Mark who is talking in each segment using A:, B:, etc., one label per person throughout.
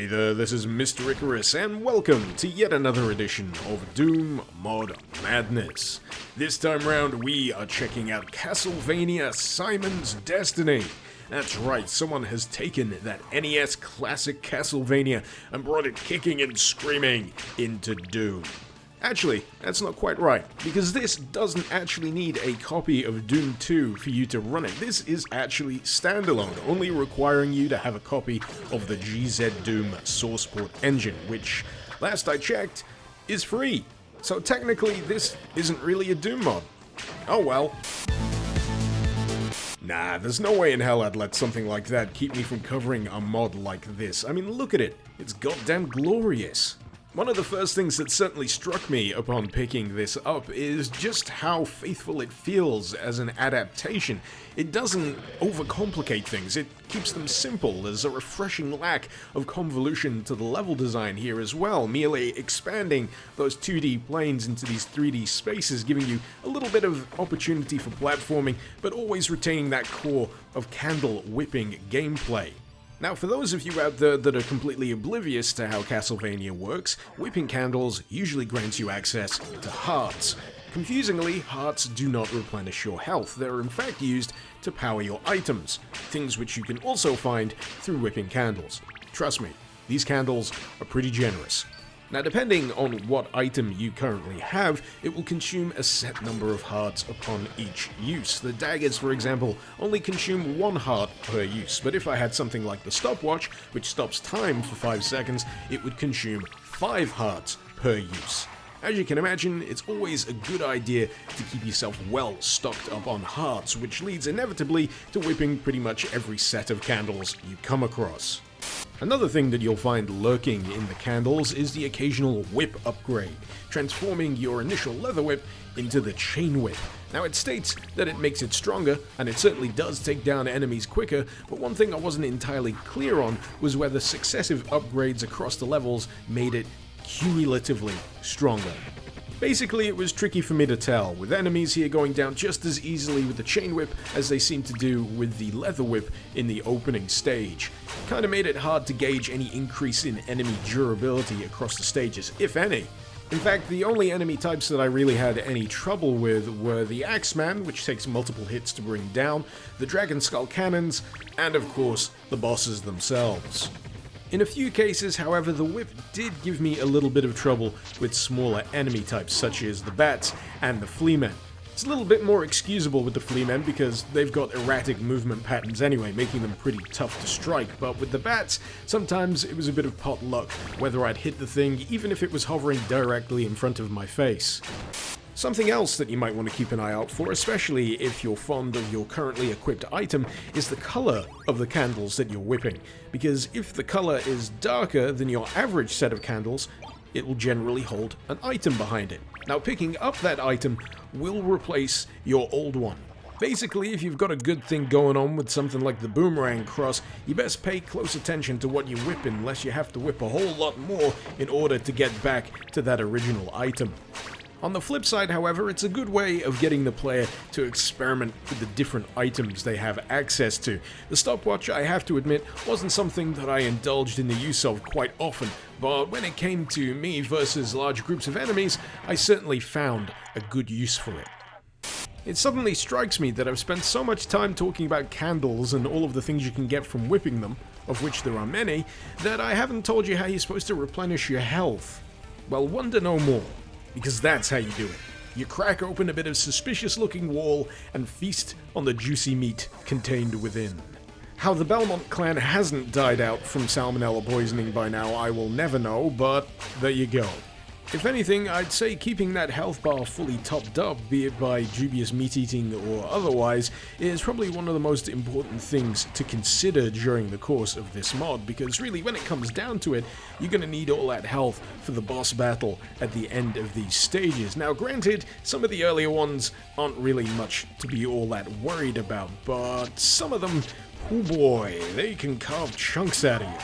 A: Hey there, this is Mr. Icarus, and welcome to yet another edition of Doom Mod Madness. This time round, we are checking out Castlevania Simon's Destiny. That's right, someone has taken that NES classic Castlevania and brought it kicking and screaming into Doom. Actually, that's not quite right, because this doesn't actually need a copy of Doom 2 for you to run it. This is actually standalone, only requiring you to have a copy of the GZ Doom source port engine, which, last I checked, is free. So technically, this isn't really a Doom mod. Oh well. Nah, there's no way in hell I'd let something like that keep me from covering a mod like this. I mean, look at it. It's goddamn glorious. One of the first things that certainly struck me upon picking this up is just how faithful it feels as an adaptation. It doesn't overcomplicate things, it keeps them simple. There's a refreshing lack of convolution to the level design here as well, merely expanding those 2D planes into these 3D spaces, giving you a little bit of opportunity for platforming, but always retaining that core of candle whipping gameplay. Now, for those of you out there that are completely oblivious to how Castlevania works, whipping candles usually grants you access to hearts. Confusingly, hearts do not replenish your health. They're in fact used to power your items, things which you can also find through whipping candles. Trust me, these candles are pretty generous. Now, depending on what item you currently have, it will consume a set number of hearts upon each use. The daggers, for example, only consume 1 heart per use, but if I had something like the stopwatch, which stops time for 5 seconds, it would consume 5 hearts per use. As you can imagine, it's always a good idea to keep yourself well stocked up on hearts, which leads inevitably to whipping pretty much every set of candles you come across. Another thing that you'll find lurking in the candles is the occasional whip upgrade, transforming your initial leather whip into the chain whip. Now, it states that it makes it stronger, and it certainly does take down enemies quicker, but one thing I wasn't entirely clear on was whether successive upgrades across the levels made it cumulatively stronger. Basically, it was tricky for me to tell, with enemies here going down just as easily with the chain whip as they seem to do with the leather whip in the opening stage. Kinda made it hard to gauge any increase in enemy durability across the stages, if any. In fact, the only enemy types that I really had any trouble with were the Axeman, which takes multiple hits to bring down, the Dragon Skull Cannons, and of course, the bosses themselves. In a few cases, however, the whip did give me a little bit of trouble with smaller enemy types such as the bats and the fleamen. It's a little bit more excusable with the fleamen because they've got erratic movement patterns anyway, making them pretty tough to strike, but with the bats, sometimes it was a bit of pot luck whether I'd hit the thing even if it was hovering directly in front of my face. Something else that you might want to keep an eye out for, especially if you're fond of your currently equipped item, is the color of the candles that you're whipping, because if the color is darker than your average set of candles, it will generally hold an item behind it. Now, picking up that item will replace your old one. Basically, if you've got a good thing going on with something like the boomerang cross, you best pay close attention to what you whip unless you have to whip a whole lot more in order to get back to that original item. On the flip side, however, it's a good way of getting the player to experiment with the different items they have access to. The stopwatch, I have to admit, wasn't something that I indulged in the use of quite often, but when it came to me versus large groups of enemies, I certainly found a good use for it. It suddenly strikes me that I've spent so much time talking about candles and all of the things you can get from whipping them, of which there are many, that I haven't told you how you're supposed to replenish your health. Well, wonder no more. Because that's how you do it. You crack open a bit of suspicious-looking wall and feast on the juicy meat contained within. How the Belmont clan hasn't died out from salmonella poisoning by now, I will never know, but there you go. If anything, I'd say keeping that health bar fully topped up, be it by dubious meat eating or otherwise, is probably one of the most important things to consider during the course of this mod, because really, when it comes down to it, you're going to need all that health for the boss battle at the end of these stages. Now, granted, some of the earlier ones aren't really much to be all that worried about, but some of them, oh boy, they can carve chunks out of you.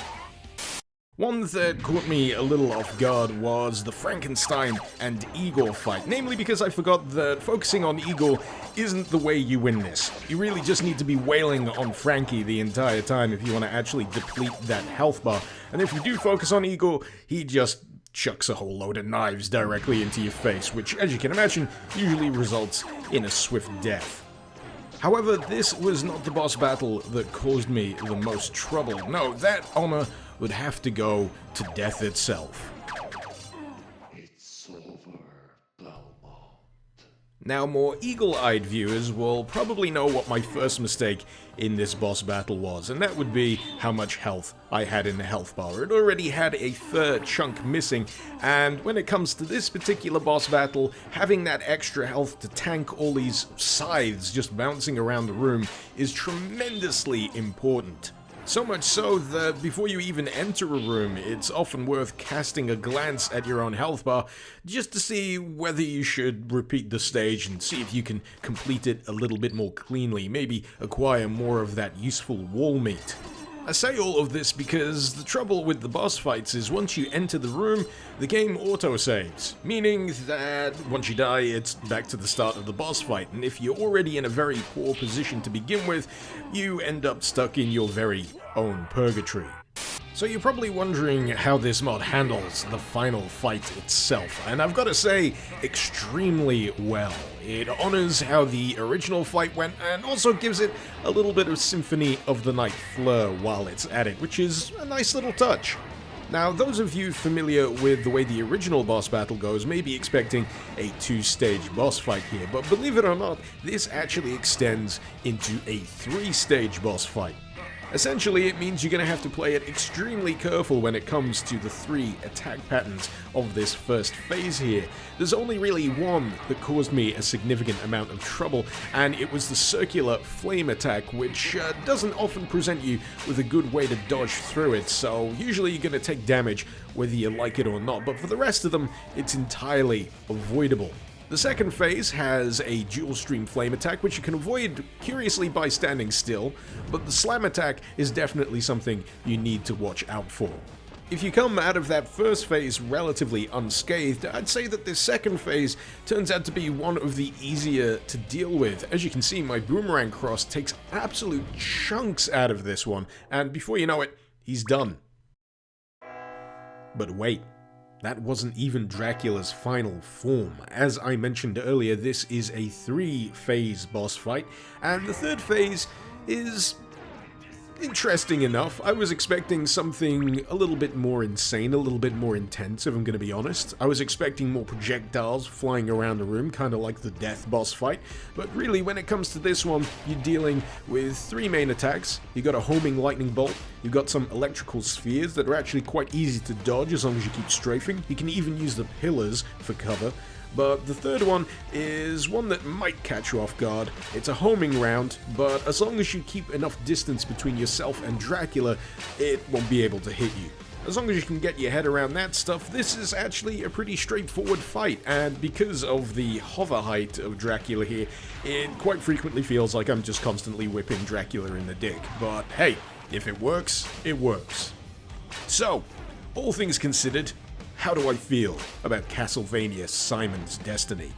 A: One that caught me a little off guard was the Frankenstein and Igor fight, namely because I forgot that focusing on Igor isn't the way you win this. You really just need to be wailing on Frankie the entire time if you want to actually deplete that health bar, and if you do focus on Igor, he just chucks a whole load of knives directly into your face, which, as you can imagine, usually results in a swift death. However, this was not the boss battle that caused me the most trouble. No, that honor would have to go to death itself.
B: It's over, Belmont.
A: Now, more eagle-eyed viewers will probably know what my first mistake in this boss battle was, and that would be how much health I had in the health bar. It already had a third chunk missing, and when it comes to this particular boss battle, having that extra health to tank all these scythes just bouncing around the room is tremendously important. So much so that before you even enter a room, it's often worth casting a glance at your own health bar just to see whether you should repeat the stage and see if you can complete it a little bit more cleanly, maybe acquire more of that useful wall meat. I say all of this because the trouble with the boss fights is once you enter the room, the game auto-saves, meaning that once you die, it's back to the start of the boss fight, and if you're already in a very poor position to begin with, you end up stuck in your very own purgatory. So you're probably wondering how this mod handles the final fight itself, and I've got to say, extremely well. It honors how the original fight went, and also gives it a little bit of Symphony of the Night flair while it's at it, which is a nice little touch. Now, those of you familiar with the way the original boss battle goes may be expecting a two-stage boss fight here, but believe it or not, this actually extends into a three-stage boss fight. Essentially, it means you're going to have to play it extremely careful when it comes to the three attack patterns of this first phase here. There's only really one that caused me a significant amount of trouble, and it was the circular flame attack, which doesn't often present you with a good way to dodge through it, so usually you're going to take damage whether you like it or not, but for the rest of them, it's entirely avoidable. The second phase has a dual stream flame attack, which you can avoid curiously by standing still, but the slam attack is definitely something you need to watch out for. If you come out of that first phase relatively unscathed, I'd say that this second phase turns out to be one of the easier to deal with. As you can see, my boomerang cross takes absolute chunks out of this one, and before you know it, he's done. But wait. That wasn't even Dracula's final form. As I mentioned earlier, this is a three-phase boss fight, and the third phase is interesting enough. I was expecting something a little bit more insane, a little bit more intense, if I'm going to be honest. I was expecting more projectiles flying around the room, kind of like the death boss fight, but really when it comes to this one, you're dealing with three main attacks. You got a homing lightning bolt, you've got some electrical spheres that are actually quite easy to dodge as long as you keep strafing. You can even use the pillars for cover. But the third one is one that might catch you off guard. It's a homing round, but as long as you keep enough distance between yourself and Dracula, it won't be able to hit you. As long as you can get your head around that stuff, this is actually a pretty straightforward fight, and because of the hover height of Dracula here, it quite frequently feels like I'm just constantly whipping Dracula in the dick. But hey, if it works, it works. So, all things considered, how do I feel about Castlevania Simon's Destiny?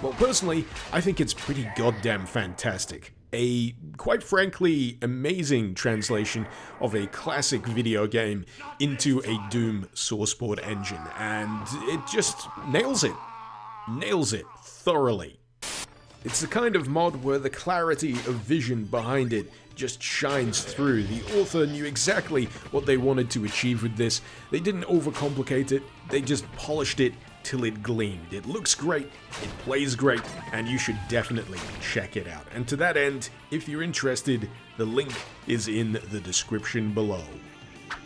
A: Well, personally, I think it's pretty goddamn fantastic. A, quite frankly, amazing translation of a classic video game into a Doom sourceboard engine, and it just nails it. Nails it thoroughly. It's the kind of mod where the clarity of vision behind it just shines through. The author knew exactly what they wanted to achieve with this. They didn't overcomplicate it, they just polished it till it gleamed. It looks great, it plays great, and you should definitely check it out. And to that end, if you're interested, the link is in the description below.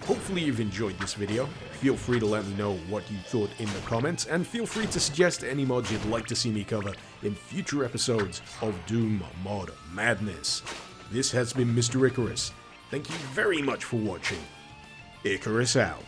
A: Hopefully you've enjoyed this video. Feel free to let me know what you thought in the comments, and feel free to suggest any mods you'd like to see me cover in future episodes of Doom Mod Madness. This has been Mr. Icarus. Thank you very much for watching. Icarus out.